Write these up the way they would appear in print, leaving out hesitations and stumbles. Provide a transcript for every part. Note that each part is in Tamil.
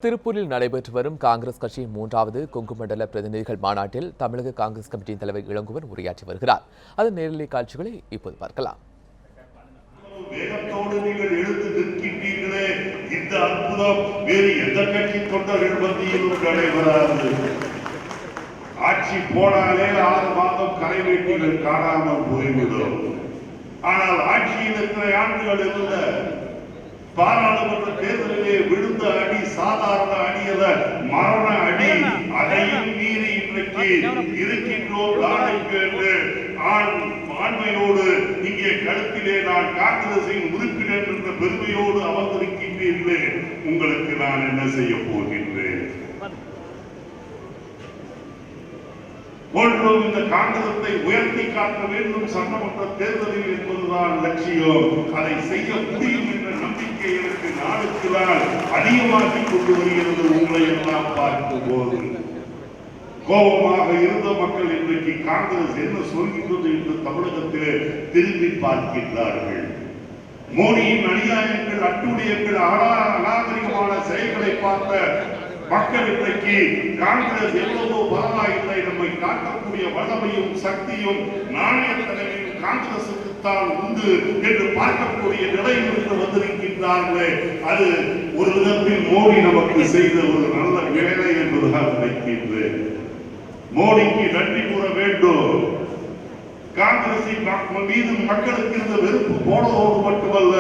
திருப்பூரில் நடைபெற்று வரும் காங்கிரஸ் கட்சியின் 3வது கொங்கு மண்டல பிரதிநிதிகள் மாநாட்டில் தமிழக காங்கிரஸ் கமிட்டியின் தலைவர் இளங்கோவன் உரையாற்றி வருகிறார். அதன் நேரலை காட்சிகளை இப்போது பார்க்கலாம். வேகத்தோடு நீங்கள் எழுந்து நிற்கின்றீர்களே, இந்த அற்புதம் வேறு எந்த கட்சி தொண்டர்கள் மத்தியிலும் நடைபெறாது. ஆட்சி போனாலே 6 மாதம் கரை வெட்டிகள் காணாமல் போய்விடும். ஆனால் ஆட்சியில் எத்தனை ஆண்டுகள் இருந்த பாராளுமன்ற தேர்தலிலே விழுந்த அடி சாதாரண அடி அல்ல, மரண அடி. அதையும் மீறி இன்றைக்கு இருக்கின்றோம் நாளைக்கு என்று ஆண்மையோடு இங்கே கருத்திலே நான் காங்கிரசின் உறுப்பினர் என்ற பெருமையோடு அமர்ந்திருக்கின்றீர்களே, உங்களுக்கு நான் என்ன செய்ய போகின்றேன்? ஒன்றும் இந்த காங்கிரத்தை உயர்த்தி காட்ட வேண்டும் சட்டமன்ற தேர்தலில் என்பதுதான் லட்சியம். அதை செய்ய முடியும் என்ற நம்பிக்கை எனக்கு நாளுக்கு நாள் அதிகமாகிக் கொண்டு வருகிறது. உங்களை எல்லாம் பார்க்கும் போது கோபமாக இருந்த மக்கள் இன்றைக்கு காங்கிரஸ் என்ன சொல்கின்றது என்று தமிழகத்திலே திரும்பி பார்க்கின்றார்கள். மோடியின் அநியாயங்கள், அட்டுழியங்கள், அநாகரிகமான செயல்களை பார்த்த மக்கள் இன்றைக்கு காங்கிரஸ் எவ்வளவோ பரவாயில்லை, நம்மை காட்டக்கூடிய வல்லமையும் சக்தியும் நாணய தலைமையும் காங்கிரசுக்கு தான் உண்டு என்று பார்க்கக்கூடிய நிலையிலிருந்து வந்திருக்கின்றார்களே, அது ஒரு விதத்தில் மோடி நமக்கு செய்த ஒரு நல்ல வேலை என்பதுதான் நினைக்கின்றேன். மோடிக்கு நன்றி கூற வேண்டும். காங்கிரசின் மீது மக்களுக்கு இருந்த வெறுப்பு போனதோடு மட்டுமல்ல,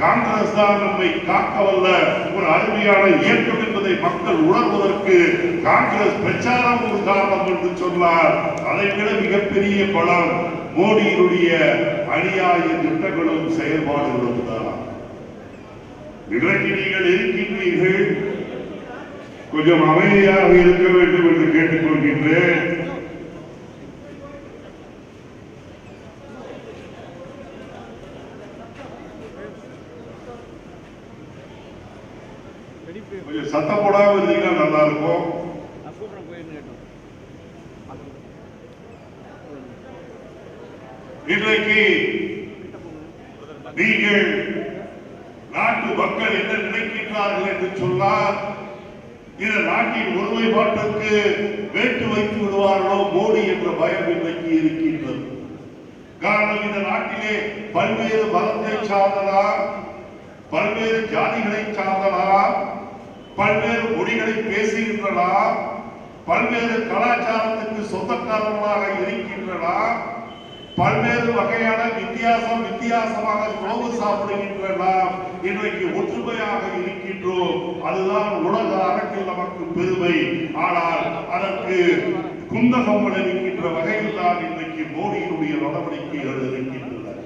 காங்கிரஸ் தான் நம்மை காக்கவல்ல ஒரு அருமையான இயக்கம் என்பதை மக்கள் உணர்வதற்கு காங்கிரஸ் பிரச்சாரம் ஒரு காரணம் என்று சொன்னார். அதை விட மிகப்பெரிய பலம் மோடியினுடைய அநியாய திட்டங்களும் செயல்பாடுகளும் தான். இன்றைக்கு நீங்கள் இருக்கின்றீர்கள், கொஞ்சம் அமைதியாக இருக்க வேண்டும் என்று கேட்டுக்கொள்கின்றேன். கொஞ்சம் சத்தம் போடாம இருந்தீங்கன்னா நல்லா இருக்கும். இன்றைக்கு நீங்கள் நாட்டு மக்கள் என்ன நினைக்கின்றார்கள் என்று சொன்னால், இந்த நாட்டின் ஒருமைப்பாட்டுக்கு வேட்டு வைத்து விடுவார்களோ மோடி என்ற பயம் இன்றைக்கு இருக்கின்றது. காரணம், இந்த நாட்டிலே பல்வேறு மதத்தை சார்ந்தலாம், பல்வேறு ஜாதிகளை சார்ந்தலாம், பல்வேறு மொழிகளை பேசுகின்றனர், பல்வேறு கலாச்சாரத்துக்கு சொந்தக்காரர்களாக இருக்கின்றனர், பல்வேறு வகையான வித்தியாசமாக உணவு சாப்பிடுகின்றனர். இன்றைக்கு ஒற்றுமையாக இருக்கின்றோம். அதுதான் உலக அரங்கில் நமக்கு பெருமை. ஆனால் அதற்கு குந்தகம் விளைவிக்கின்ற வகையில் தான் இன்றைக்கு மோடியினுடைய நடவடிக்கைகள் இருக்கின்றன.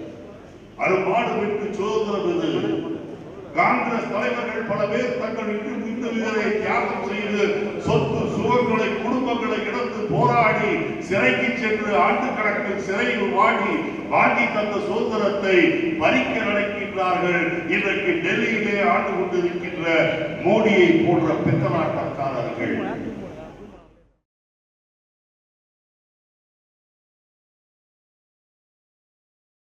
அரும்பாடுபட்டு சுதந்திரம் இது. காங்கிரஸ் தலைவர்கள் பல பேர் தங்கள் இந்த வீரரை தியாகம் செய்து சொத்து சுகங்களை குடும்பங்களை இழந்து போராடி சிறைக்கு சென்று ஆண்டு கணக்கில் சிறையில் வாங்கி தந்த சுதந்திரத்தை பறிக்க நினைக்கின்றார்கள். இன்றைக்கு டெல்லியிலே ஆண்டு கொண்டிருக்கின்ற மோடியை போன்ற பித்தலாட்டக்காரர்கள்